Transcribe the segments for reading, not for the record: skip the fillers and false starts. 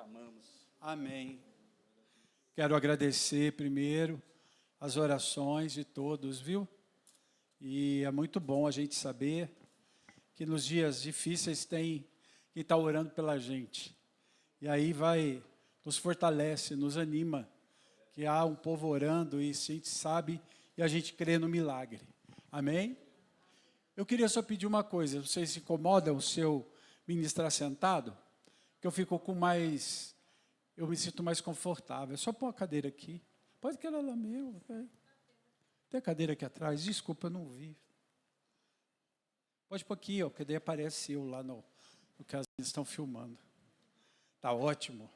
amamos. Amém. Quero agradecer primeiro as orações de todos, viu? E é muito bom a gente saber que nos dias difíceis tem quem está orando pela gente. E aí nos fortalece, nos anima, que há um povo orando e a gente sabe e a gente crê no milagre. Amém? Eu queria só pedir uma coisa, vocês se incomodam se eu ministrar sentado? Que eu fico eu me sinto mais confortável. É só pôr a cadeira aqui. Pode que ela é meu. Tem a cadeira aqui atrás, desculpa, eu não vi. Pode pôr aqui, ó, porque daí aparece eu lá no que elas estão filmando. Tá ótimo.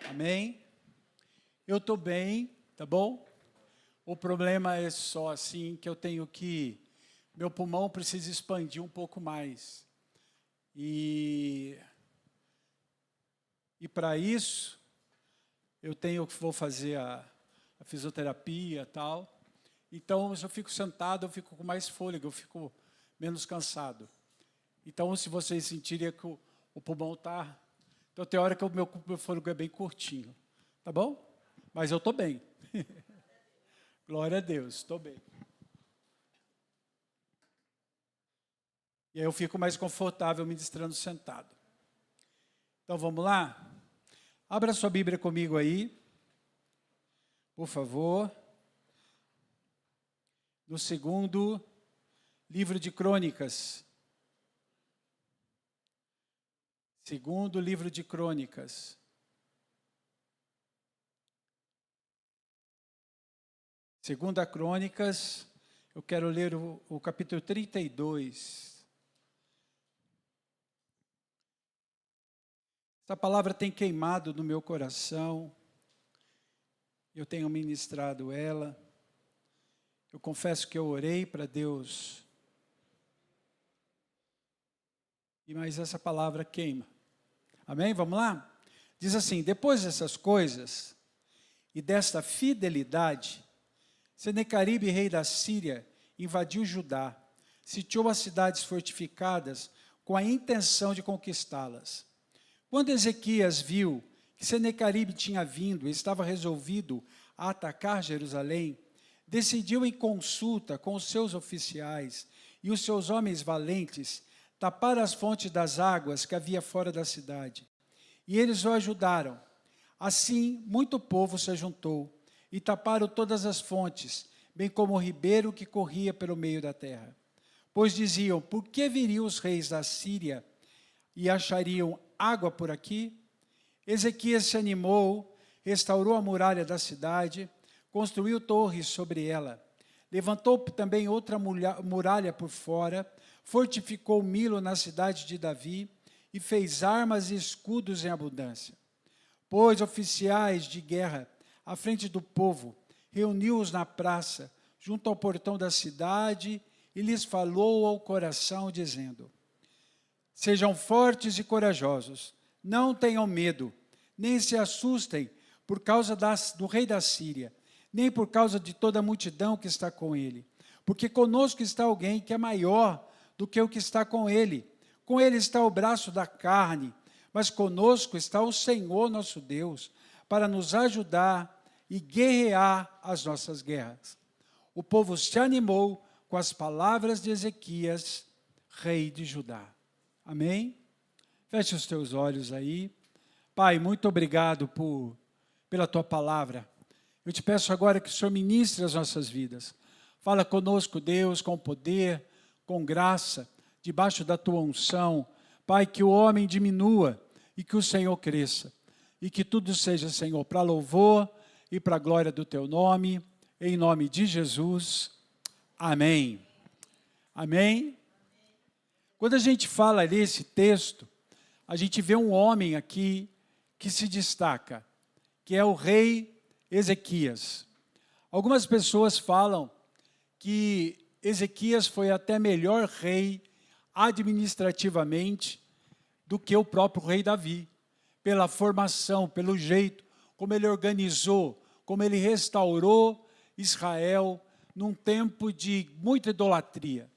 Amém? Eu estou bem, tá bom? O problema é só assim que eu tenho meu pulmão precisa expandir um pouco mais. E para isso, vou fazer a fisioterapia e tal. Então, se eu fico sentado, eu fico com mais fôlego, eu fico menos cansado. Então, se vocês sentirem que o pulmão está... Então, tem hora que o meu fôlego é bem curtinho. Tá bom? Mas eu estou bem. Glória a Deus, estou bem. E aí eu fico mais confortável ministrando sentado. Então, vamos lá? Abra sua Bíblia comigo aí, por favor. No segundo livro de Crônicas. Segundo livro de Crônicas. Segunda Crônicas, eu quero ler o capítulo 32. Essa palavra tem queimado no meu coração, eu tenho ministrado ela. Eu confesso que eu orei para Deus, mas essa palavra queima. Amém? Vamos lá? Diz assim: depois dessas coisas e desta fidelidade, Senaqueribe, rei da Síria, invadiu Judá, sitiou as cidades fortificadas com a intenção de conquistá-las. Quando Ezequias viu que Senaqueribe tinha vindo e estava resolvido a atacar Jerusalém, decidiu em consulta com os seus oficiais e os seus homens valentes tapar as fontes das águas que havia fora da cidade. E eles o ajudaram. Assim, muito povo se juntou e taparam todas as fontes, bem como o ribeiro que corria pelo meio da terra. Pois diziam: por que viriam os reis da Síria e achariam água por aqui? Ezequias se animou, restaurou a muralha da cidade, construiu torres sobre ela, levantou também outra muralha por fora, fortificou Milo na cidade de Davi e fez armas e escudos em abundância. Pôs oficiais de guerra à frente do povo, reuniu-os na praça, junto ao portão da cidade, e lhes falou ao coração, dizendo: sejam fortes e corajosos, não tenham medo, nem se assustem por causa do rei da Síria, nem por causa de toda a multidão que está com ele. Porque conosco está alguém que é maior do que o que está com ele. Com ele está o braço da carne, mas conosco está o Senhor nosso Deus, para nos ajudar e guerrear as nossas guerras. O povo se animou com as palavras de Ezequias, rei de Judá. Amém? Feche os teus olhos aí. Pai, muito obrigado pela tua palavra. Eu te peço agora que o Senhor ministre as nossas vidas. Fala conosco, Deus, com poder, com graça, debaixo da tua unção. Pai, que o homem diminua e que o Senhor cresça. E que tudo seja, Senhor, para louvor e para a glória do teu nome, em nome de Jesus. Amém. Amém. Quando a gente fala nesse texto, a gente vê um homem aqui que se destaca, que é o rei Ezequias. Algumas pessoas falam que Ezequias foi até melhor rei administrativamente do que o próprio rei Davi, pela formação, pelo jeito, como ele organizou, como ele restaurou Israel num tempo de muita idolatria.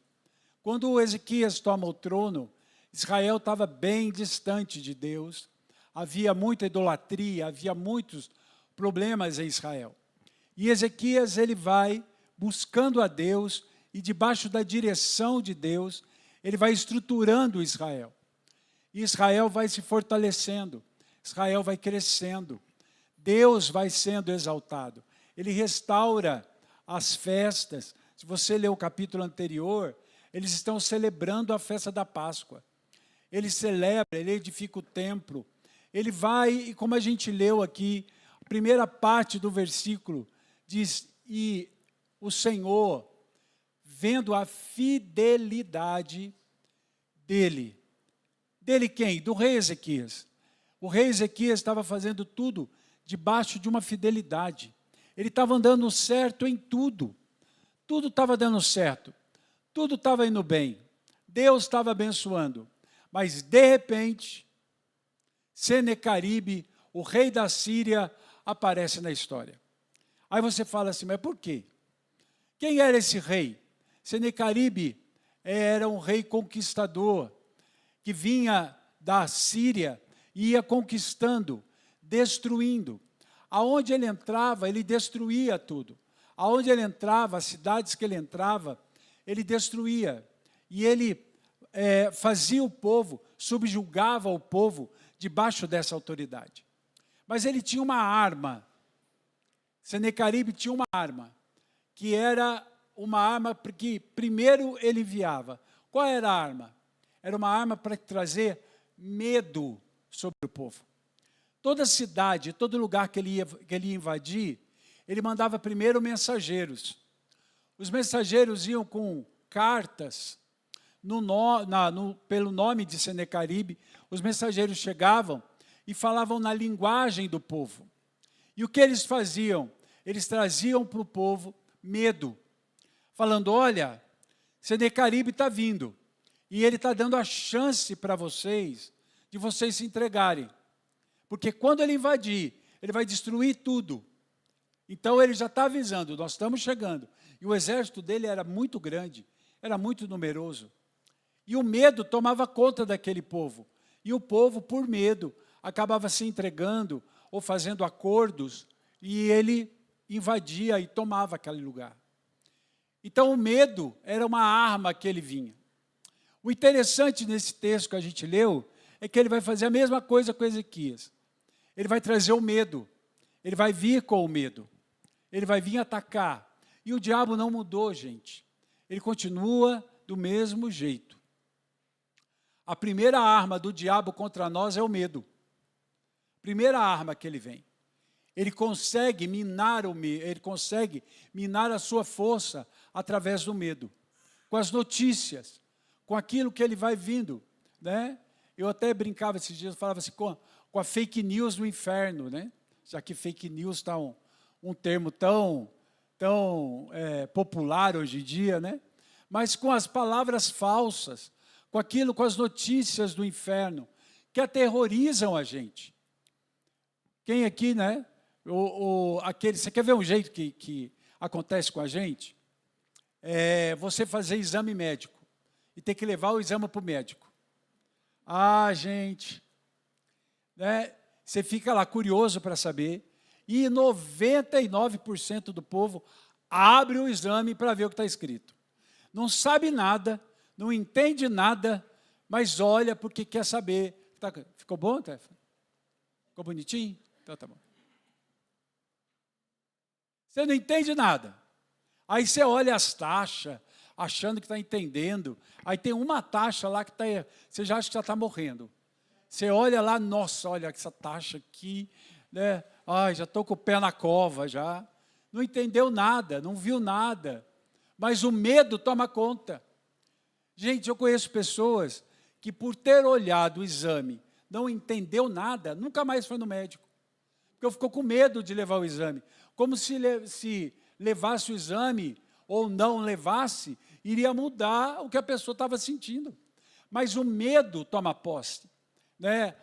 Quando Ezequias toma o trono, Israel estava bem distante de Deus. havia muita idolatria, havia muitos problemas em Israel. E Ezequias, ele vai buscando a Deus e debaixo da direção de Deus, ele vai estruturando Israel. E Israel vai se fortalecendo, Israel vai crescendo, Deus vai sendo exaltado. Ele restaura as festas. Se você ler o capítulo anterior, eles estão celebrando a festa da Páscoa. Ele celebra, ele edifica o templo. Ele vai, e como a gente leu aqui, a primeira parte do versículo diz, e o Senhor, vendo a fidelidade dele. Dele quem? Do rei Ezequias. O rei Ezequias estava fazendo tudo debaixo de uma fidelidade. Ele estava andando certo em tudo. Tudo estava dando certo. Tudo estava indo bem. Deus estava abençoando. Mas, de repente, Senequeribe, o rei da Síria, aparece na história. Aí você fala assim, mas por quê? Quem era esse rei? Senequeribe era um rei conquistador, que vinha da Síria e ia conquistando, destruindo. Aonde ele entrava, ele destruía tudo. Aonde ele entrava, as cidades que ele entrava, ele destruía. E ele fazia o povo, subjugava o povo debaixo dessa autoridade. Mas ele tinha uma arma. Senequeribe tinha uma arma, que era uma arma que primeiro ele enviava. Qual era a arma? Era uma arma para trazer medo sobre o povo. Toda cidade, todo lugar que ele ia invadir, ele mandava primeiro mensageiros. Os mensageiros iam com cartas, pelo nome de Senequeribe, os mensageiros chegavam e falavam na linguagem do povo. E o que eles faziam? Eles traziam para o povo medo, falando, olha, Senequeribe está vindo, e ele está dando a chance para vocês, de vocês se entregarem. Porque quando ele invadir, ele vai destruir tudo. Então ele já está avisando, nós estamos chegando. E o exército dele era muito grande, era muito numeroso. E o medo tomava conta daquele povo. E o povo, por medo, acabava se entregando ou fazendo acordos, e ele invadia e tomava aquele lugar. Então o medo era uma arma que ele vinha. O interessante nesse texto que a gente leu é que ele vai fazer a mesma coisa com Ezequias. Ele vai trazer o medo, ele vai vir com o medo, ele vai vir atacar. E o diabo não mudou, gente. Ele continua do mesmo jeito. A primeira arma do diabo contra nós é o medo. Primeira arma que ele vem. Ele consegue minar o medo, ele consegue minar a sua força através do medo. Com as notícias, com aquilo que ele vai vindo, né? Eu até brincava esses dias, falava assim, com a fake news do inferno, né? Já que fake news está um termo tão popular hoje em dia, né? Mas com as palavras falsas, com as notícias do inferno, que aterrorizam a gente. Quem aqui, né? Você quer ver um jeito que acontece com a gente? Você fazer exame médico e ter que levar o exame para o médico. Ah, gente, né? Você fica lá curioso para saber, e 99% do povo abre o exame para ver o que está escrito. Não sabe nada, não entende nada, mas olha porque quer saber. Ficou bom, Tefa? Ficou bonitinho? Então tá bom. Você não entende nada. Aí você olha as taxas, achando que está entendendo. Aí tem uma taxa lá que você já acha que já está morrendo. Você olha lá, nossa, olha essa taxa aqui, né? Ai, já estou com o pé na cova já. Não entendeu nada, não viu nada. Mas o medo toma conta. Gente, eu conheço pessoas que por ter olhado o exame, não entendeu nada, nunca mais foi no médico. Porque ficou com medo de levar o exame. Como se levasse o exame ou não levasse, iria mudar o que a pessoa estava sentindo. Mas o medo toma posse. Né?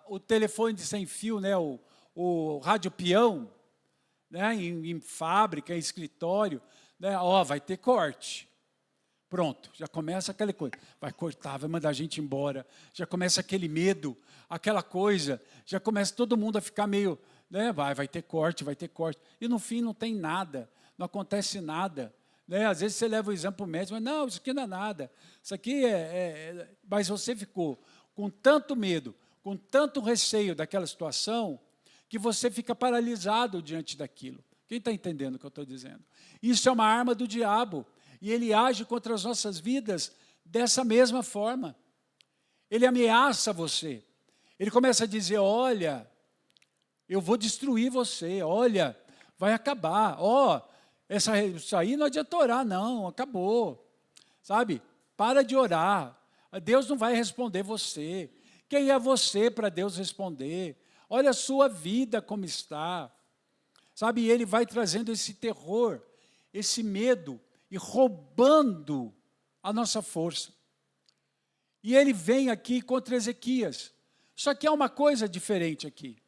O telefone de sem fio, né? o rádio peão, né? em fábrica, em escritório, né? Vai ter corte. Pronto, já começa aquela coisa. Vai cortar, vai mandar a gente embora. Já começa aquele medo, aquela coisa. Já começa todo mundo a ficar meio, né? Vai ter corte, vai ter corte. E no fim não tem nada, não acontece nada. Né? Às vezes você leva o exame para o médico, mas não, isso aqui não é nada. Isso aqui Mas você ficou com tanto medo, com tanto receio daquela situação, que você fica paralisado diante daquilo. Quem está entendendo o que eu estou dizendo? Isso é uma arma do diabo. E ele age contra as nossas vidas dessa mesma forma. Ele ameaça você. Ele começa a dizer, olha, eu vou destruir você, olha, vai acabar. Isso aí não adianta orar, não, acabou. Sabe? Para de orar. Deus não vai responder você. Quem é você para Deus responder? Olha a sua vida como está. Sabe? E ele vai trazendo esse terror, esse medo, e roubando a nossa força. E ele vem aqui contra Ezequias. Só que há uma coisa diferente aqui.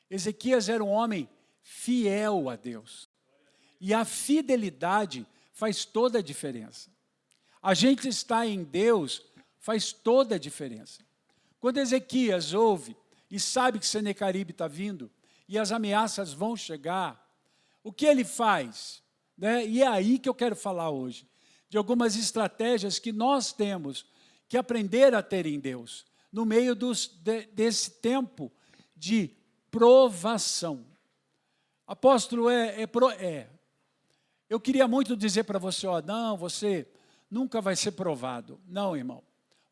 Ezequias era um homem fiel a Deus. E a fidelidade faz toda a diferença. A gente estar em Deus faz toda a diferença. Quando Ezequias ouve e sabe que Senequeribe está vindo e as ameaças vão chegar, o que ele faz? Né? E é aí que eu quero falar hoje, de algumas estratégias que nós temos que aprender a ter em Deus, no meio desse tempo de provação. Apóstolo, eu queria muito dizer para você, não, você nunca vai ser provado. Não, irmão,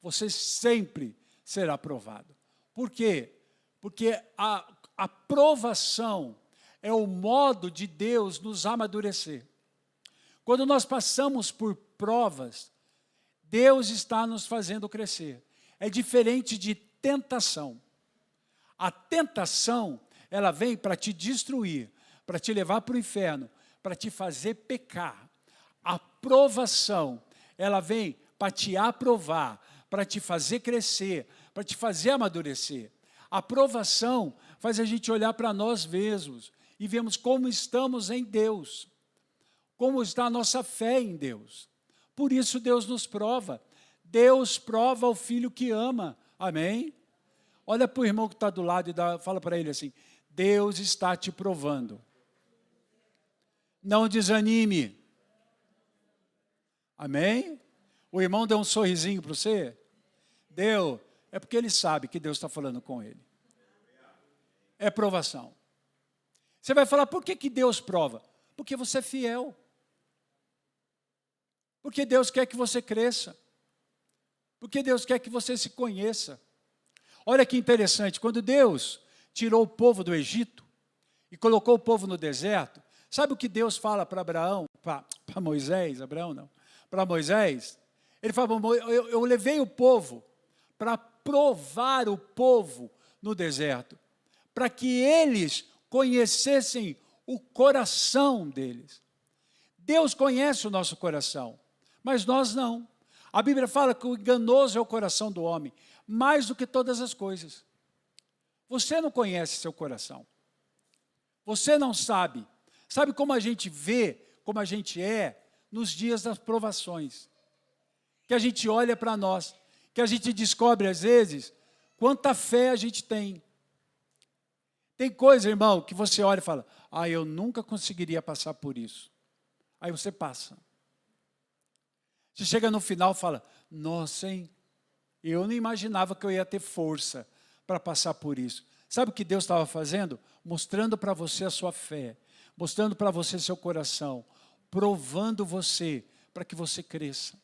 você sempre será provado. Por quê? Porque a provação é o modo de Deus nos amadurecer. Quando nós passamos por provas, Deus está nos fazendo crescer. É diferente de tentação. A tentação, ela vem para te destruir, para te levar para o inferno, para te fazer pecar. A provação, ela vem para te aprovar, para te fazer crescer, para te fazer amadurecer. A provação faz a gente olhar para nós mesmos e vemos como estamos em Deus. Como está a nossa fé em Deus. Por isso Deus nos prova. Deus prova o filho que ama. Amém? Olha para o irmão que está do lado e fala para ele assim, Deus está te provando. Não desanime. Amém? O irmão deu um sorrisinho para você? Deu. É porque ele sabe que Deus está falando com ele. É provação. Você vai falar, por que Deus prova? Porque você é fiel. Porque Deus quer que você cresça. Porque Deus quer que você se conheça. Olha que interessante, quando Deus tirou o povo do Egito e colocou o povo no deserto, sabe o que Deus fala para Abraão, para Moisés, Abraão não, para Moisés? Ele fala, eu levei o povo para provar o povo no deserto, para que eles conhecessem o coração deles. Deus conhece o nosso coração, mas nós não. A Bíblia fala que o enganoso é o coração do homem, mais do que todas as coisas. Você não conhece seu coração. Você não sabe. Sabe como a gente vê, como a gente é, nos dias das provações. Que a gente olha para nós, que a gente descobre às vezes, quanta fé a gente tem. Tem coisa, irmão, que você olha e fala, eu nunca conseguiria passar por isso. Aí você passa. Você chega no final e fala, nossa, hein? Eu não imaginava que eu ia ter força para passar por isso. Sabe o que Deus estava fazendo? Mostrando para você a sua fé, mostrando para você seu coração, provando você para que você cresça.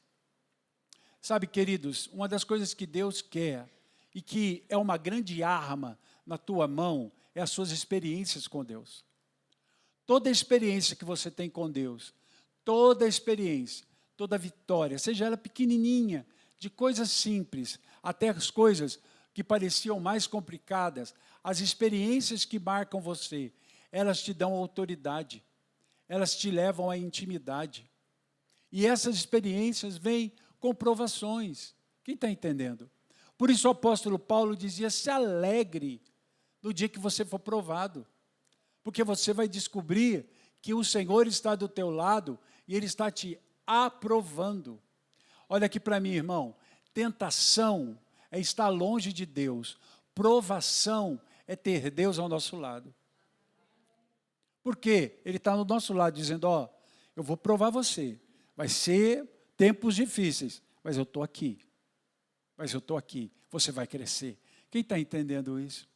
Sabe, queridos, uma das coisas que Deus quer e que é uma grande arma na tua mão é as suas experiências com Deus. Toda experiência que você tem com Deus, toda experiência, toda vitória, seja ela pequenininha, de coisas simples, até as coisas que pareciam mais complicadas, as experiências que marcam você, elas te dão autoridade, elas te levam à intimidade. E essas experiências vêm com provações. Quem está entendendo? Por isso o apóstolo Paulo dizia, se alegre no dia que você for provado, porque você vai descobrir que o Senhor está do teu lado e Ele está te aprovando. Olha aqui para mim, irmão. Tentação é estar longe de Deus. Provação é ter Deus ao nosso lado. Por quê? Ele está no nosso lado dizendo, ó, eu vou provar você. Vai ser tempos difíceis, mas eu estou aqui. Mas eu estou aqui. Você vai crescer. Quem está entendendo isso?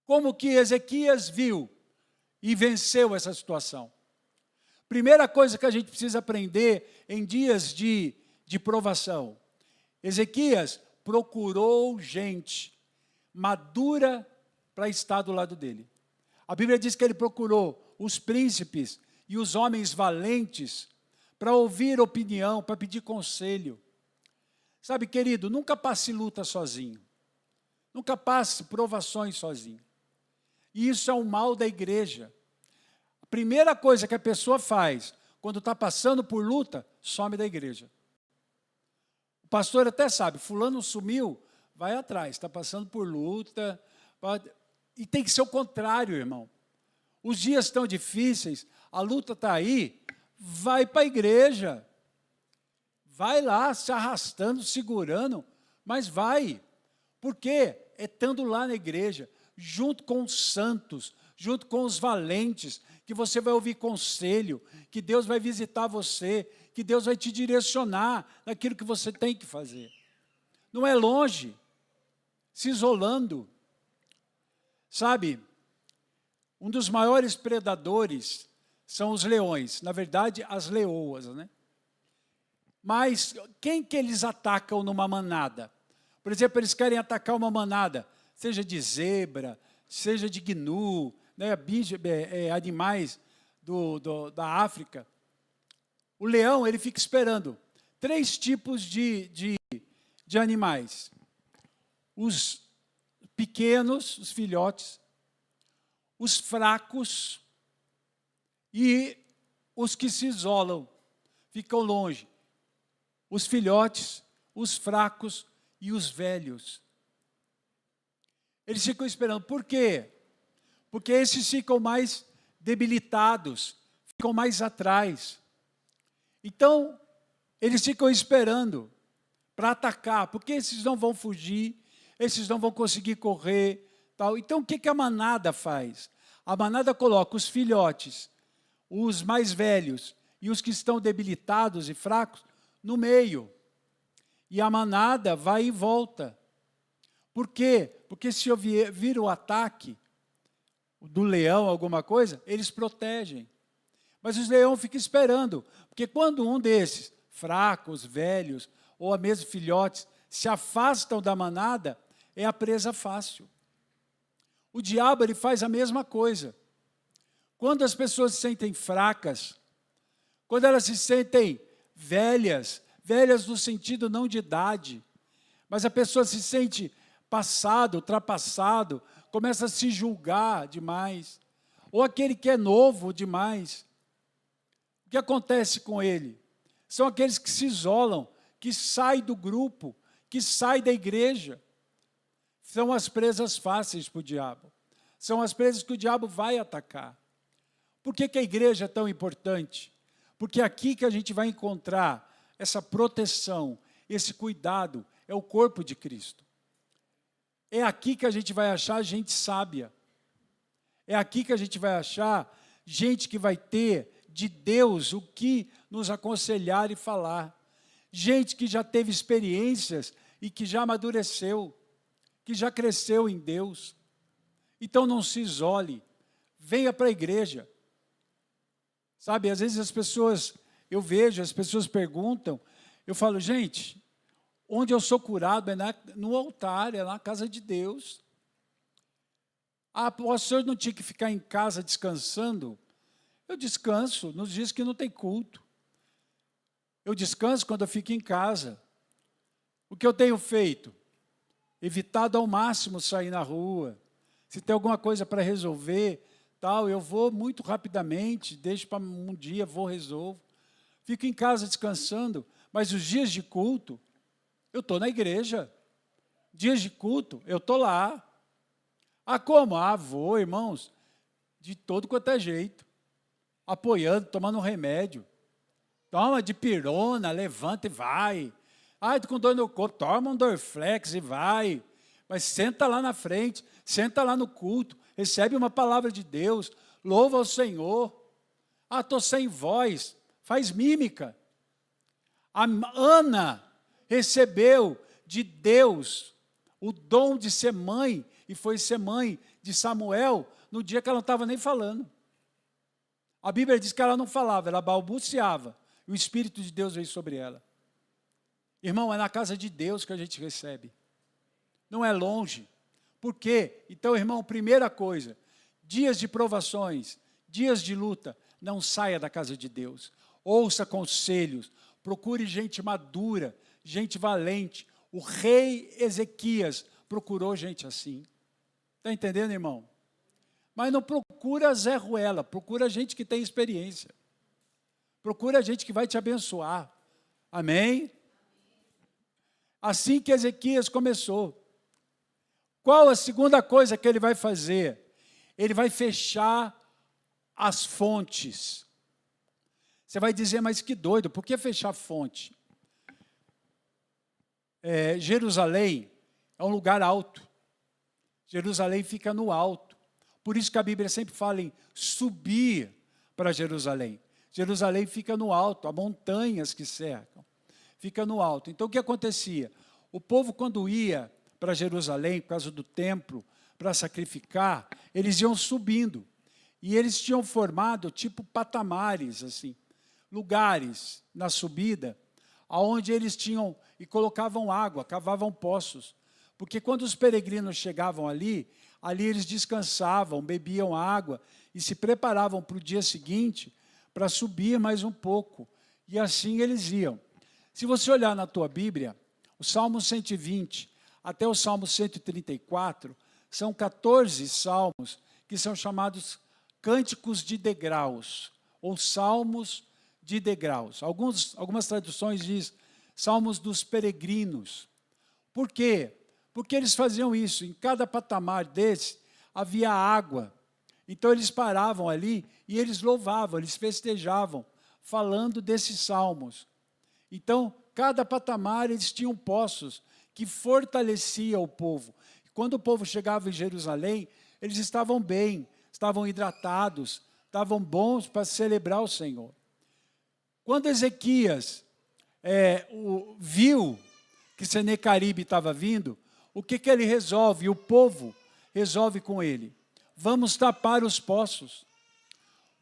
Como que Ezequias viu e venceu essa situação? Primeira coisa que a gente precisa aprender em dias de provação. Ezequias procurou gente madura para estar do lado dele. A Bíblia diz que ele procurou os príncipes e os homens valentes para ouvir opinião, para pedir conselho. Sabe, querido, nunca passe luta sozinho. Nunca passe provações sozinho. E isso é um mal da igreja. A primeira coisa que a pessoa faz quando está passando por luta, some da igreja. O pastor até sabe, fulano sumiu, vai atrás, está passando por luta. E tem que ser o contrário, irmão. Os dias estão difíceis, a luta está aí, vai para a igreja. Vai lá, se arrastando, segurando, mas vai. Por quê? É estando lá na igreja, junto com os santos, junto com os valentes, que você vai ouvir conselho, que Deus vai visitar você, que Deus vai te direcionar naquilo que você tem que fazer. Não é longe, se isolando. Sabe, um dos maiores predadores são os leões, na verdade, as leoas, né? Mas quem que eles atacam numa manada? Por exemplo, eles querem atacar uma manada, seja de zebra, seja de gnu, né, animais da África. O leão, ele fica esperando 3 tipos de animais. Os pequenos, os filhotes, os fracos e os que se isolam, ficam longe. Os filhotes, os fracos e os velhos. Eles ficam esperando. Por quê? Porque esses ficam mais debilitados, ficam mais atrás. Então, eles ficam esperando para atacar, porque esses não vão fugir, esses não vão conseguir correr. Tal. Então, o que a manada faz? A manada coloca os filhotes, os mais velhos e os que estão debilitados e fracos no meio. E a manada vai e volta. Por quê? Porque se eu vir o ataque do leão, alguma coisa, eles protegem. Mas os leões ficam esperando, porque quando um desses, fracos, velhos, ou mesmo filhotes, se afastam da manada, é a presa fácil. O diabo, ele faz a mesma coisa. Quando as pessoas se sentem fracas, quando elas se sentem velhas no sentido não de idade, mas a pessoa se sente passado, ultrapassado, começa a se julgar demais, ou aquele que é novo demais. O que acontece com ele? São aqueles que se isolam, que saem do grupo, que saem da igreja. São as presas fáceis para o diabo. São as presas que o diabo vai atacar. Por que a igreja é tão importante? Porque é aqui que a gente vai encontrar essa proteção, esse cuidado, é o corpo de Cristo. É aqui que a gente vai achar gente sábia. É aqui que a gente vai achar gente que vai ter de Deus o que nos aconselhar e falar. Gente que já teve experiências e que já amadureceu, que já cresceu em Deus. Então não se isole, venha para a igreja. Sabe, às vezes eu vejo, as pessoas perguntam, eu falo, gente, onde eu sou curado é no altar, é na casa de Deus. Ah, o senhor não tinha que ficar em casa descansando? Eu descanso nos dias que não tem culto. Eu descanso quando eu fico em casa. O que eu tenho feito? Evitado ao máximo sair na rua. Se tem alguma coisa para resolver, tal, eu vou muito rapidamente, deixo para um dia, resolvo. Fico em casa descansando, mas os dias de culto, eu estou na igreja. Dias de culto, eu estou lá. Ah, como? Ah, vou, irmãos, de todo quanto é jeito. Apoiando, tomando um remédio. Toma dipirona, levanta e vai. Ai, tô com dor no corpo, toma um Dorflex e vai. Mas senta lá na frente, senta lá no culto, recebe uma palavra de Deus, louva ao Senhor. Ah, estou sem voz, faz mímica. A Ana recebeu de Deus o dom de ser mãe, e foi ser mãe de Samuel no dia que ela não estava nem falando. A Bíblia diz que ela não falava, ela balbuciava, e o Espírito de Deus veio sobre ela. Irmão, é na casa de Deus que a gente recebe. Não é longe. Por quê? Então, irmão, primeira coisa, dias de provações, dias de luta, não saia da casa de Deus. Ouça conselhos, procure gente madura, gente valente. O rei Ezequias procurou gente assim. Está entendendo, irmão? Mas não procura Zé Ruela, procura gente que tem experiência. Procura gente que vai te abençoar. Amém? Assim que Ezequias começou. Qual a segunda coisa que ele vai fazer? Ele vai fechar as fontes. Você vai dizer, mas que doido, por que fechar fonte? Jerusalém é um lugar alto. Jerusalém fica no alto. Por isso que a Bíblia sempre fala em subir para Jerusalém. Jerusalém fica no alto, há montanhas que cercam. Fica no alto. Então, o que acontecia? O povo, quando ia para Jerusalém, por causa do templo, para sacrificar, eles iam subindo. E eles tinham formado, tipo, patamares, assim, lugares na subida, onde eles tinham, e colocavam água, cavavam poços. Porque quando os peregrinos chegavam ali eles descansavam, bebiam água e se preparavam para o dia seguinte para subir mais um pouco. E assim eles iam. Se você olhar na tua Bíblia, o Salmo 120 até o Salmo 134, são 14 salmos que são chamados cânticos de degraus, ou salmos de degraus. Algumas traduções dizem salmos dos peregrinos. Por quê? Porque eles faziam isso, em cada patamar desse havia água. Então eles paravam ali e eles louvavam, eles festejavam, falando desses salmos. Então, cada patamar eles tinham poços que fortaleciam o povo. Quando o povo chegava em Jerusalém, eles estavam bem, estavam hidratados, estavam bons para celebrar o Senhor. Quando Ezequias viu que Senequeribe estava vindo, o que ele resolve? O povo resolve com ele. Vamos tapar os poços.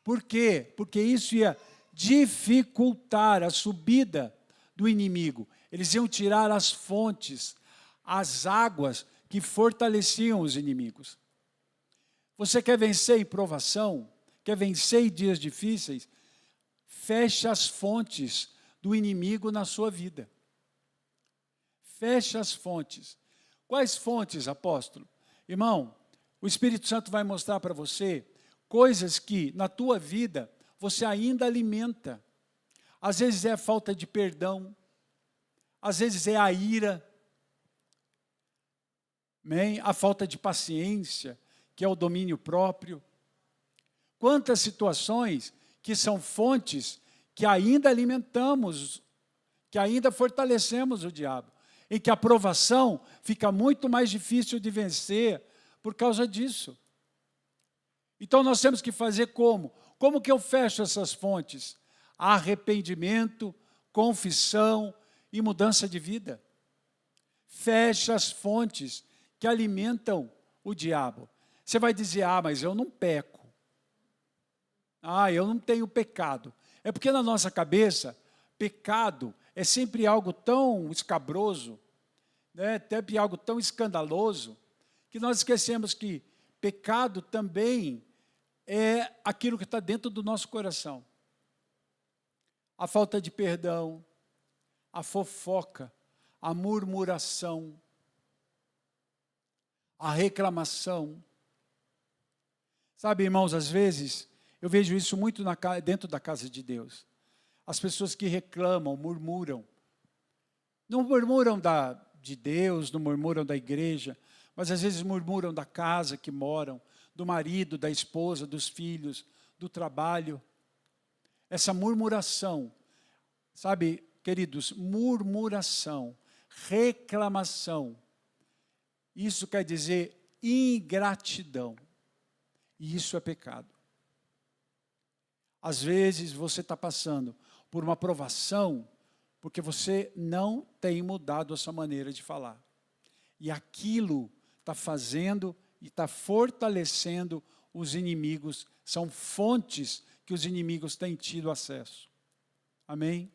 Por quê? Porque isso ia dificultar a subida do inimigo. Eles iam tirar as fontes, as águas que fortaleciam os inimigos. Você quer vencer em provação? Quer vencer em dias difíceis? Feche as fontes do inimigo na sua vida. Feche as fontes. Quais fontes, apóstolo? Irmão, o Espírito Santo vai mostrar para você coisas que na tua vida você ainda alimenta. Às vezes é a falta de perdão, às vezes é a ira, a falta de paciência, que é o domínio próprio. Quantas situações que são fontes que ainda alimentamos, que ainda fortalecemos o diabo, em que a provação fica muito mais difícil de vencer por causa disso. Então nós temos que fazer como? Como que eu fecho essas fontes? Arrependimento, confissão e mudança de vida. Fecha as fontes que alimentam o diabo. Você vai dizer, mas eu não peco. Eu não tenho pecado. É porque na nossa cabeça, pecado é sempre algo tão escabroso, sempre algo tão escandaloso, que nós esquecemos que pecado também é aquilo que está dentro do nosso coração. A falta de perdão, a fofoca, a murmuração, a reclamação. Sabe, irmãos, às vezes, eu vejo isso muito dentro da casa de Deus. As pessoas que reclamam, murmuram. Não murmuram de Deus, não murmuram da igreja, mas às vezes murmuram da casa que moram, do marido, da esposa, dos filhos, do trabalho. Essa murmuração, Sabe, queridos, murmuração, reclamação, isso quer dizer ingratidão. E isso é pecado. Às vezes você está passando por uma provação porque você não tem mudado a sua maneira de falar. E aquilo está fazendo e está fortalecendo os inimigos, são fontes que os inimigos têm tido acesso. Amém?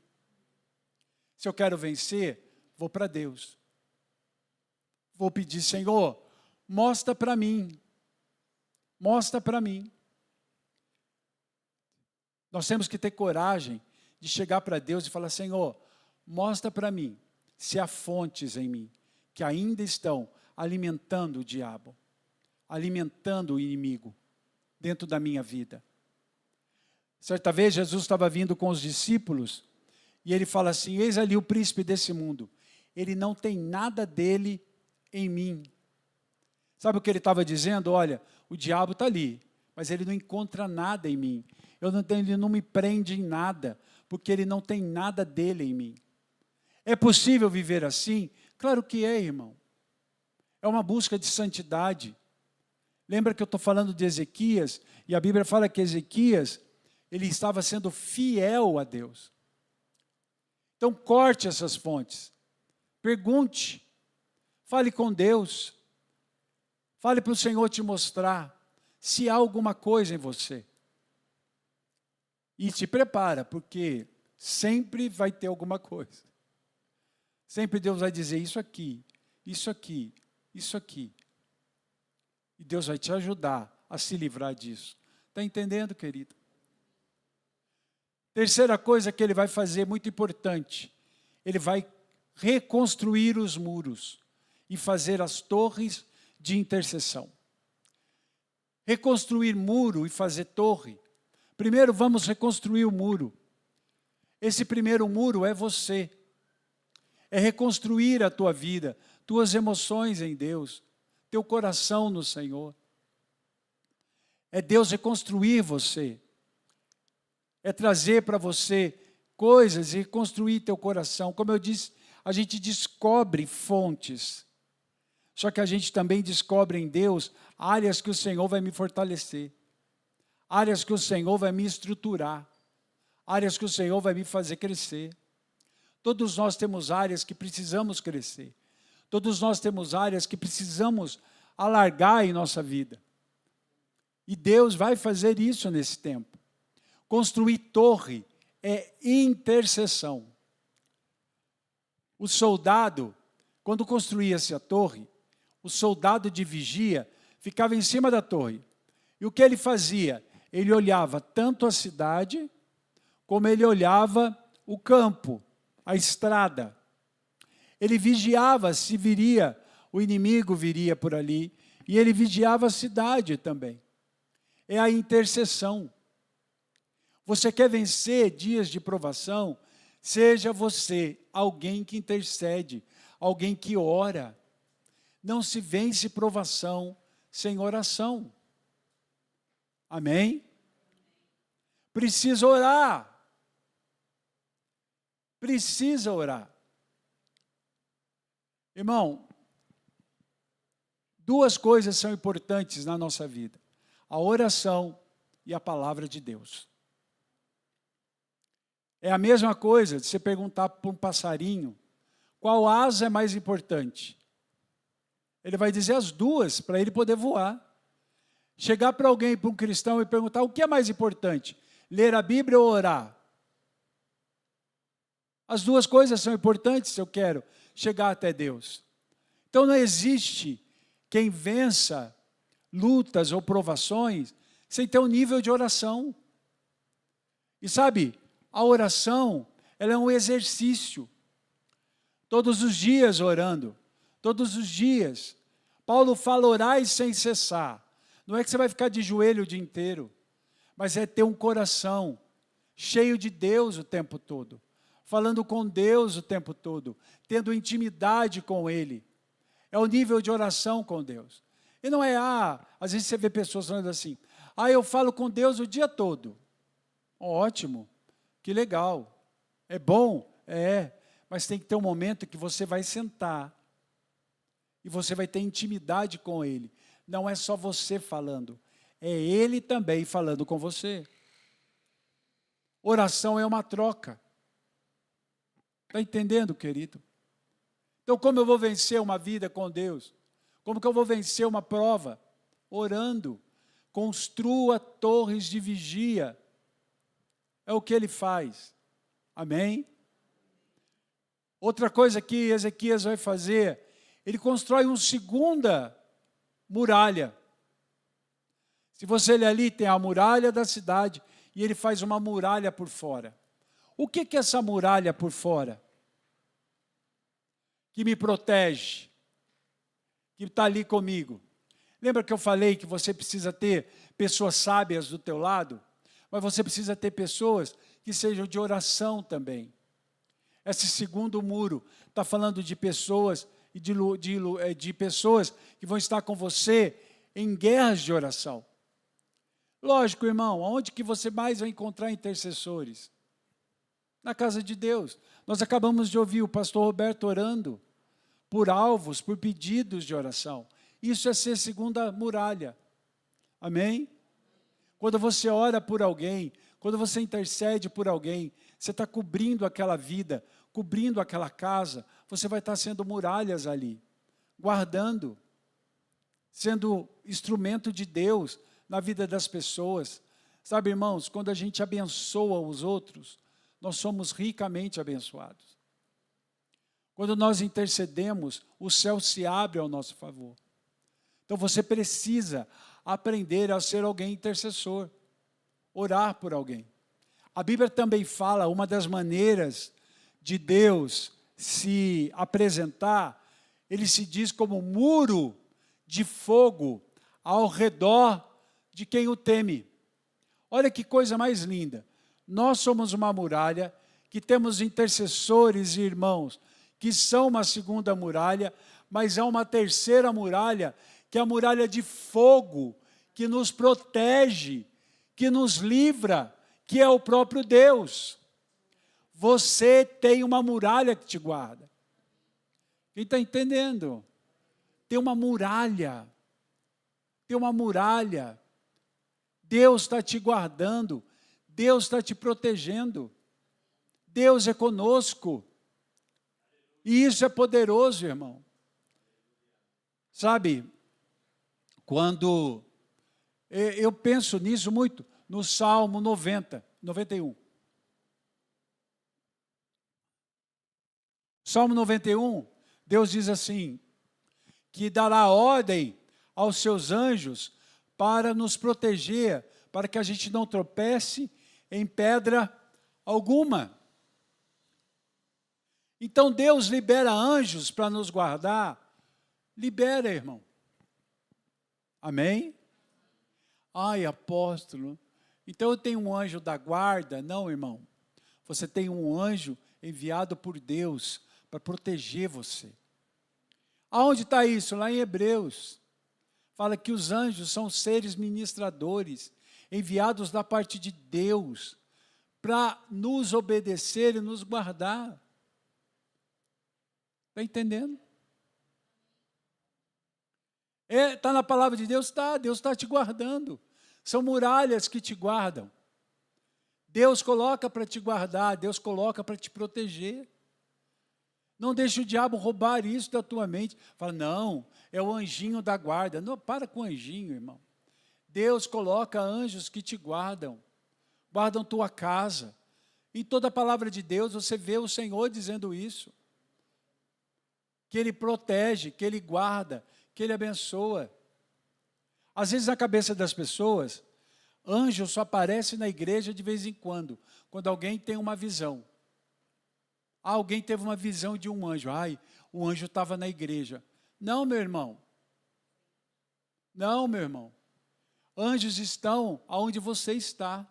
Se eu quero vencer, vou para Deus. Vou pedir, Senhor, mostra para mim. Mostra para mim. Nós temos que ter coragem de chegar para Deus e falar, Senhor, mostra para mim se há fontes em mim que ainda estão alimentando o diabo, alimentando o inimigo dentro da minha vida. Certa vez Jesus estava vindo com os discípulos e ele fala assim, eis ali o príncipe desse mundo, ele não tem nada dele em mim. Sabe o que ele estava dizendo? Olha, o diabo está ali, mas ele não encontra nada em mim. Ele não me prende em nada, porque ele não tem nada dele em mim. É possível viver assim? Claro que é, irmão. É uma busca de santidade. Lembra que eu estou falando de Ezequias, e a Bíblia fala que Ezequias, ele estava sendo fiel a Deus. Então corte essas fontes. Pergunte. Fale com Deus. Fale para o Senhor te mostrar se há alguma coisa em você. E te prepara, porque sempre vai ter alguma coisa. Sempre Deus vai dizer isso aqui, isso aqui, isso aqui. E Deus vai te ajudar a se livrar disso. Está entendendo, querido? Terceira coisa que ele vai fazer, muito importante. Ele vai reconstruir os muros e fazer as torres de intercessão. Reconstruir muro e fazer torre. Primeiro vamos reconstruir o muro. Esse primeiro muro é você. É reconstruir a tua vida, tuas emoções em Deus, teu coração no Senhor. É Deus reconstruir você. É trazer para você coisas e reconstruir teu coração. Como eu disse, a gente descobre fontes. Só que a gente também descobre em Deus áreas que o Senhor vai me fortalecer. Áreas que o Senhor vai me estruturar. Áreas que o Senhor vai me fazer crescer. Todos nós temos áreas que precisamos crescer. Todos nós temos áreas que precisamos alargar em nossa vida. E Deus vai fazer isso nesse tempo. Construir torre é intercessão. O soldado, quando construía-se a torre, o soldado de vigia ficava em cima da torre. E o que ele fazia? Ele olhava tanto a cidade, como ele olhava o campo, a estrada. Ele vigiava se viria, o inimigo viria por ali, e ele vigiava a cidade também. É a intercessão. Você quer vencer dias de provação? Seja você alguém que intercede, alguém que ora. Não se vence provação sem oração. Amém? Precisa orar. Precisa orar. Irmão, duas coisas são importantes na nossa vida: a oração e a palavra de Deus. É a mesma coisa de você perguntar para um passarinho qual asa é mais importante. Ele vai dizer as duas, para ele poder voar. Chegar para alguém, para um cristão, e perguntar o que é mais importante, ler a Bíblia ou orar? As duas coisas são importantes se eu quero chegar até Deus. Então não existe quem vença lutas ou provações sem ter um nível de oração. E sabe, a oração, ela é um exercício. Todos os dias orando, todos os dias. Paulo fala orai sem cessar. Não é que você vai ficar de joelho o dia inteiro, mas é ter um coração cheio de Deus o tempo todo. Falando com Deus o tempo todo, tendo intimidade com Ele. É o nível de oração com Deus. E não é, às vezes você vê pessoas falando assim, eu falo com Deus o dia todo. Ótimo, que legal. É bom? É. Mas tem que ter um momento que você vai sentar e você vai ter intimidade com Ele. Não é só você falando, é Ele também falando com você. Oração é uma troca. Está entendendo, querido? Então, como eu vou vencer uma vida com Deus? Como que eu vou vencer uma prova? Orando. Construa torres de vigia. É o que ele faz. Amém? Outra coisa que Ezequias vai fazer, ele constrói uma segunda muralha. Se você ler ali, tem a muralha da cidade, e ele faz uma muralha por fora. O que é essa muralha por fora? Que me protege, que está ali comigo. Lembra que eu falei que você precisa ter pessoas sábias do teu lado? Mas você precisa ter pessoas que sejam de oração também. Esse segundo muro está falando de pessoas e de pessoas que vão estar com você em guerras de oração. Lógico, irmão, onde que você mais vai encontrar intercessores? Na casa de Deus. Nós acabamos de ouvir o pastor Roberto orando por alvos, por pedidos de oração. Isso é ser segunda muralha. Amém? Quando você ora por alguém, quando você intercede por alguém, você está cobrindo aquela vida, cobrindo aquela casa, você vai estar sendo muralhas ali, guardando, sendo instrumento de Deus na vida das pessoas. Sabe, irmãos, quando a gente abençoa os outros, nós somos ricamente abençoados. Quando nós intercedemos, o céu se abre ao nosso favor. Então você precisa aprender a ser alguém intercessor, orar por alguém. A Bíblia também fala, uma das maneiras de Deus se apresentar, ele se diz como muro de fogo ao redor de quem o teme. Olha que coisa mais linda. Nós somos uma muralha, que temos intercessores e irmãos, que são uma segunda muralha, mas há uma terceira muralha, que é a muralha de fogo, que nos protege, que nos livra, que é o próprio Deus. Você tem uma muralha que te guarda. Quem está entendendo? Tem uma muralha. Tem uma muralha. Deus está te guardando. Deus está te protegendo. Deus é conosco. E isso é poderoso, irmão. Sabe, quando eu penso nisso muito, no Salmo 91. Salmo 91, Deus diz assim, que dará ordem aos seus anjos para nos proteger, para que a gente não tropece em pedra alguma. Então Deus libera anjos para nos guardar. Libera, irmão. Amém? Ai, apóstolo, então eu tenho um anjo da guarda? Não, irmão. Você tem um anjo enviado por Deus para proteger você. Aonde está isso? Lá em Hebreus. Fala que os anjos são seres ministradores, enviados da parte de Deus, para nos obedecer e nos guardar. Está entendendo? Está na palavra de Deus? Está, Deus está te guardando. São muralhas que te guardam. Deus coloca para te guardar, Deus coloca para te proteger. Não deixe o diabo roubar isso da tua mente. Fala, não, é o anjinho da guarda. Não, para com o anjinho, irmão. Deus coloca anjos que te guardam tua casa. Em toda a palavra de Deus você vê o Senhor dizendo isso. Que Ele protege, que Ele guarda, que Ele abençoa. Às vezes na cabeça das pessoas, anjo só aparece na igreja de vez em quando alguém tem uma visão. Alguém teve uma visão de um anjo. Ai, o anjo estava na igreja. Não, meu irmão. Não, meu irmão. Anjos estão aonde você está.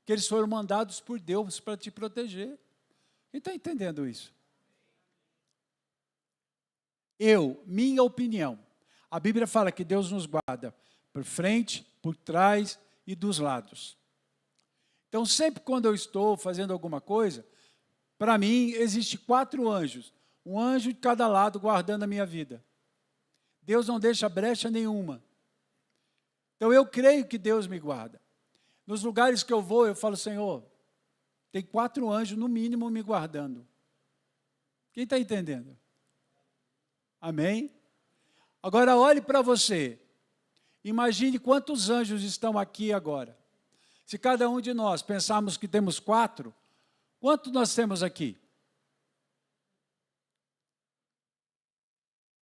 Que eles foram mandados por Deus para te proteger. Quem está entendendo isso? Minha opinião, a Bíblia fala que Deus nos guarda por frente, por trás e dos lados. Então, sempre quando eu estou fazendo alguma coisa, Para mim, existe 4 anjos. Um anjo de cada lado guardando a minha vida. Deus não deixa brecha nenhuma. Então, eu creio que Deus me guarda. Nos lugares que eu vou, eu falo, Senhor, tem 4 anjos, no mínimo, me guardando. Quem está entendendo? Amém? Agora, olhe para você. Imagine quantos anjos estão aqui agora. Se cada um de nós pensarmos que temos 4, quantos nós temos aqui?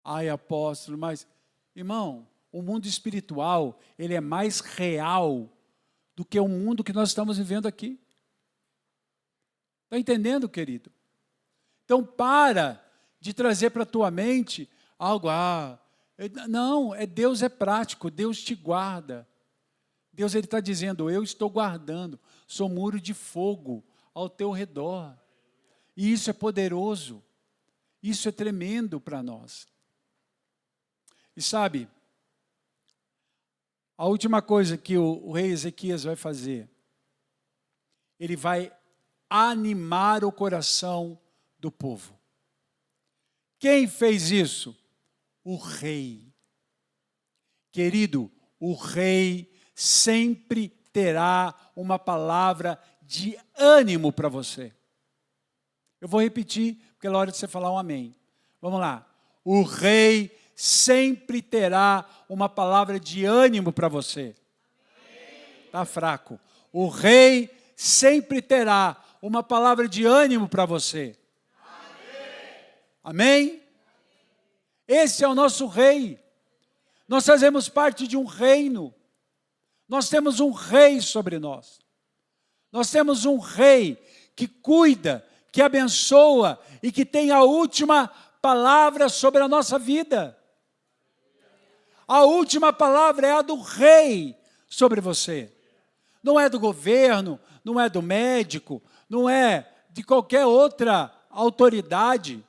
Ai, apóstolo, mas, irmão, o mundo espiritual, ele é mais real do que o mundo que nós estamos vivendo aqui. Está entendendo, querido? Então, para de trazer para a tua mente algo, não, Deus é prático, Deus te guarda. Deus está dizendo, eu estou guardando, sou muro de fogo ao teu redor. E isso é poderoso, isso é tremendo para nós. E sabe, a última coisa que o rei Ezequias vai fazer, ele vai animar o coração do povo. Quem fez isso? O rei. Querido, o rei sempre terá uma palavra de ânimo para você. Eu vou repetir, porque é hora de você falar um amém. Vamos lá. O rei sempre terá uma palavra de ânimo para você. Está fraco. O rei sempre terá uma palavra de ânimo para você. Amém? Esse é o nosso rei. Nós fazemos parte de um reino. Nós temos um rei sobre nós. Nós temos um rei que cuida, que abençoa e que tem a última palavra sobre a nossa vida. A última palavra é a do rei sobre você. Não é do governo, não é do médico, não é de qualquer outra autoridade.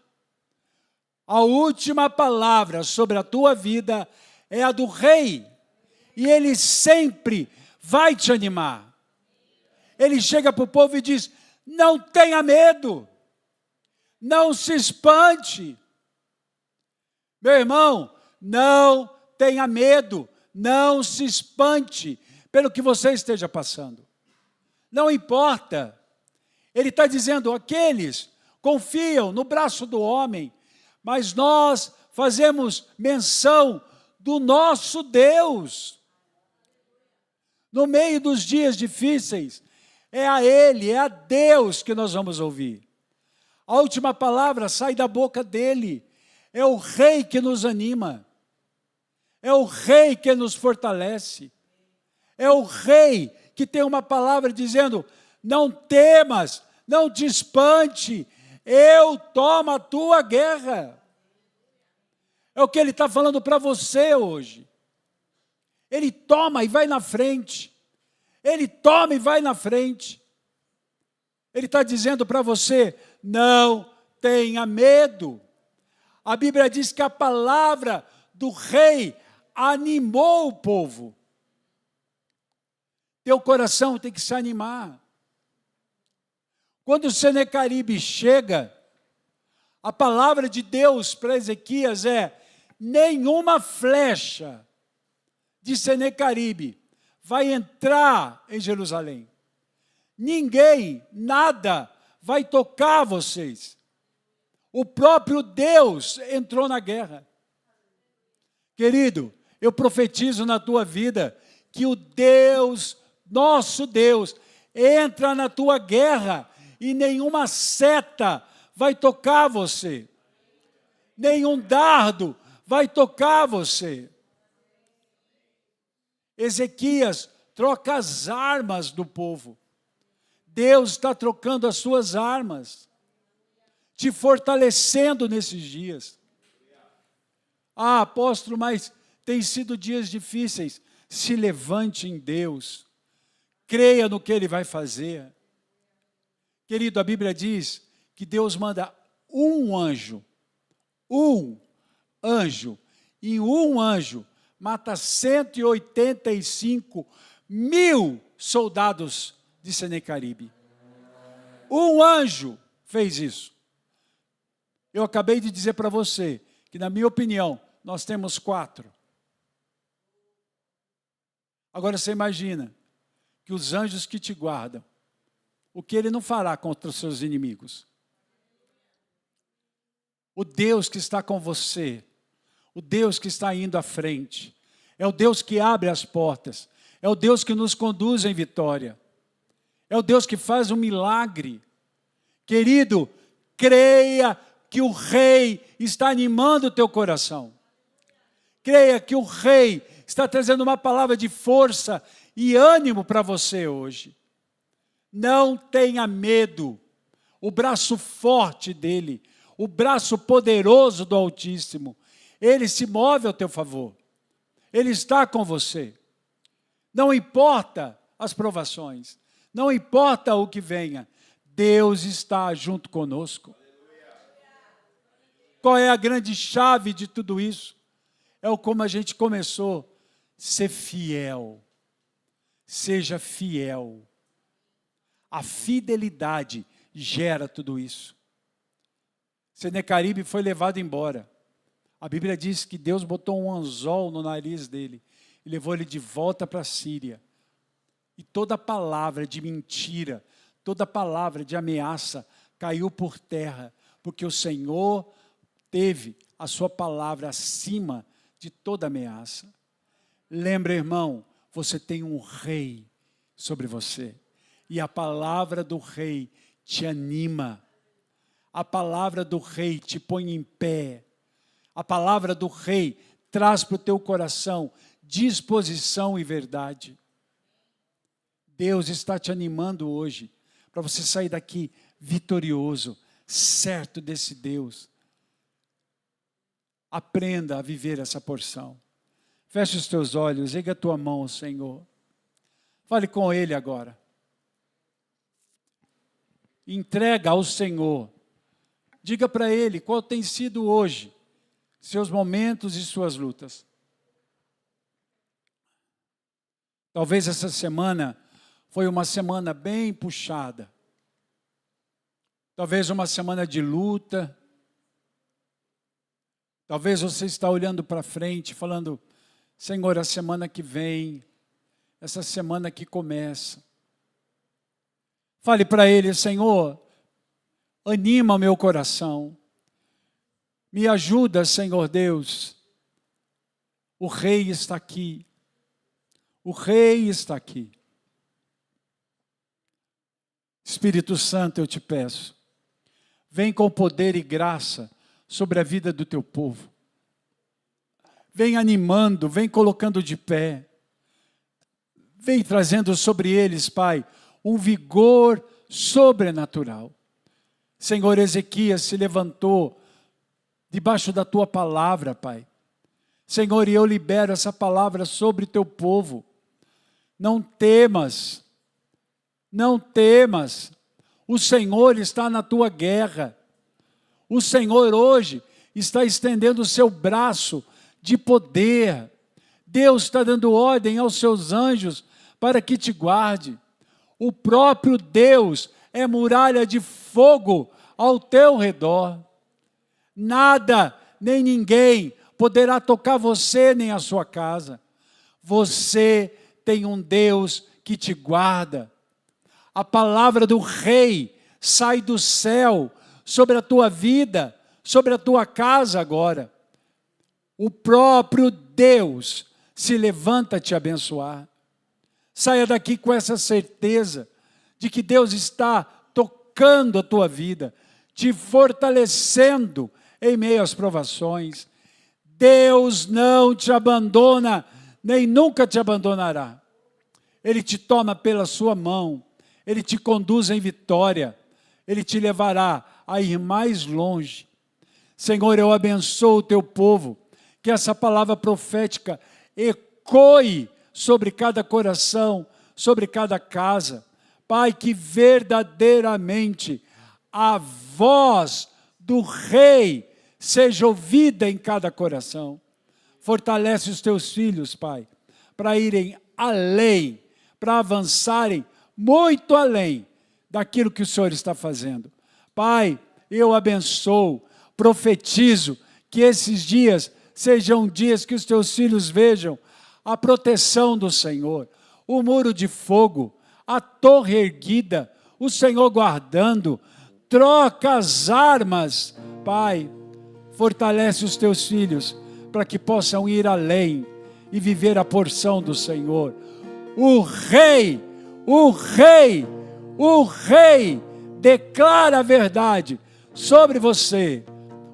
A última palavra sobre a tua vida é a do rei. E ele sempre vai te animar. Ele chega para o povo e diz, não tenha medo. Não se espante. Meu irmão, não tenha medo. Não se espante pelo que você esteja passando. Não importa. Ele está dizendo, aqueles confiam no braço do homem, mas nós fazemos menção do nosso Deus. No meio dos dias difíceis, é a Ele, é a Deus que nós vamos ouvir. A última palavra sai da boca dEle. É o Rei que nos anima. É o Rei que nos fortalece. É o Rei que tem uma palavra dizendo, não temas, não te espante, eu tomo a tua guerra. É o que Ele está falando para você hoje. Ele toma e vai na frente. Ele toma e vai na frente. Ele está dizendo para você, não tenha medo. A Bíblia diz que a palavra do rei animou o povo. Teu coração tem que se animar. Quando o Senecaribe chega, a palavra de Deus para Ezequias é, nenhuma flecha de Senecaribe vai entrar em Jerusalém. Ninguém, nada vai tocar vocês. O próprio Deus entrou na guerra. Querido, eu profetizo na tua vida que o Deus, nosso Deus, entra na tua guerra e nenhuma seta vai tocar você. Nenhum dardo vai tocar você. Ezequias troca as armas do povo. Deus está trocando as suas armas, te fortalecendo nesses dias. Ah, apóstolo, mas tem sido dias difíceis. Se levante em Deus, creia no que Ele vai fazer. Querido, a Bíblia diz que Deus manda um anjo, e um anjo mata 185.000 soldados de Senecaribe. Um anjo fez isso. Eu acabei de dizer para você que, na minha opinião, nós temos 4. Agora você imagina que os anjos que te guardam, o que ele não fará contra os seus inimigos? O Deus que está com você, o Deus que está indo à frente, é o Deus que abre as portas, é o Deus que nos conduz em vitória, é o Deus que faz um milagre. Querido, creia que o Rei está animando o teu coração. Creia que o Rei está trazendo uma palavra de força e ânimo para você hoje. Não tenha medo. O braço forte dele, o braço poderoso do Altíssimo, ele se move ao teu favor. Ele está com você. Não importa as provações, não importa o que venha, Deus está junto conosco. Qual é a grande chave de tudo isso? É como a gente começou, ser fiel. Seja fiel. A fidelidade gera tudo isso. Senequeribe foi levado embora. A Bíblia diz que Deus botou um anzol no nariz dele e levou ele de volta para a Síria. E toda palavra de mentira, toda palavra de ameaça caiu por terra, porque o Senhor teve a sua palavra acima de toda ameaça. Lembra, irmão, você tem um rei sobre você. E a palavra do rei te anima. A palavra do rei te põe em pé. A palavra do rei traz para o teu coração disposição e verdade. Deus está te animando hoje para você sair daqui vitorioso, certo desse Deus. Aprenda a viver essa porção. Feche os teus olhos, erga a tua mão ao Senhor. Fale com Ele agora. Entrega ao Senhor. Diga para Ele qual tem sido hoje seus momentos e suas lutas. Talvez essa semana foi uma semana bem puxada. Talvez uma semana de luta. Talvez você está olhando para frente, falando, Senhor, a semana que vem, essa semana que começa. Fale para Ele, Senhor, anima meu coração. Me ajuda, Senhor Deus. O Rei está aqui. O Rei está aqui. Espírito Santo, eu te peço, vem com poder e graça sobre a vida do teu povo. Vem animando, vem colocando de pé. Vem trazendo sobre eles, Pai, um vigor sobrenatural. Senhor, Ezequias se levantou debaixo da tua palavra, Pai. Senhor, e eu libero essa palavra sobre o teu povo. Não temas, não temas. O Senhor está na tua guerra. O Senhor hoje está estendendo o seu braço de poder. Deus está dando ordem aos seus anjos para que te guarde. O próprio Deus é muralha de fogo ao teu redor. Nada, nem ninguém poderá tocar você nem a sua casa. Você tem um Deus que te guarda. A palavra do Rei sai do céu sobre a tua vida, sobre a tua casa agora. O próprio Deus se levanta a te abençoar. Saia daqui com essa certeza de que Deus está tocando a tua vida, te fortalecendo em meio às provações. Deus não te abandona, nem nunca te abandonará. Ele te toma pela sua mão, Ele te conduz em vitória, Ele te levará a ir mais longe. Senhor, eu abençoo o teu povo, que essa palavra profética ecoe sobre cada coração, sobre cada casa. Pai, que verdadeiramente a voz do Rei seja ouvida em cada coração. Fortalece os teus filhos, Pai, para irem além, para avançarem muito além daquilo que o Senhor está fazendo, Pai, eu abençoo, profetizo que esses dias sejam dias que os teus filhos vejam a proteção do Senhor, o muro de fogo, a torre erguida, o Senhor guardando, troca as armas. Pai, fortalece os teus filhos para que possam ir além e viver a porção do Senhor. O Rei declara a verdade sobre você.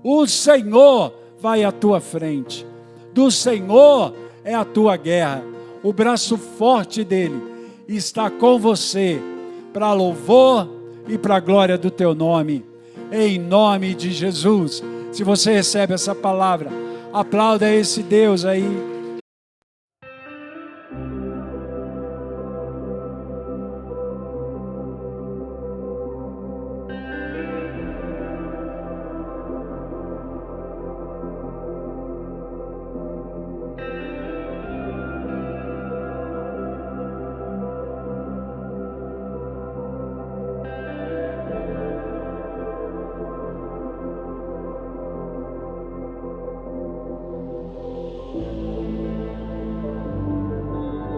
O Senhor vai à tua frente. Do Senhor é a tua guerra. O braço forte dele está com você, para louvor e para a glória do teu nome. Em nome de Jesus. Se você recebe essa palavra, aplauda esse Deus aí.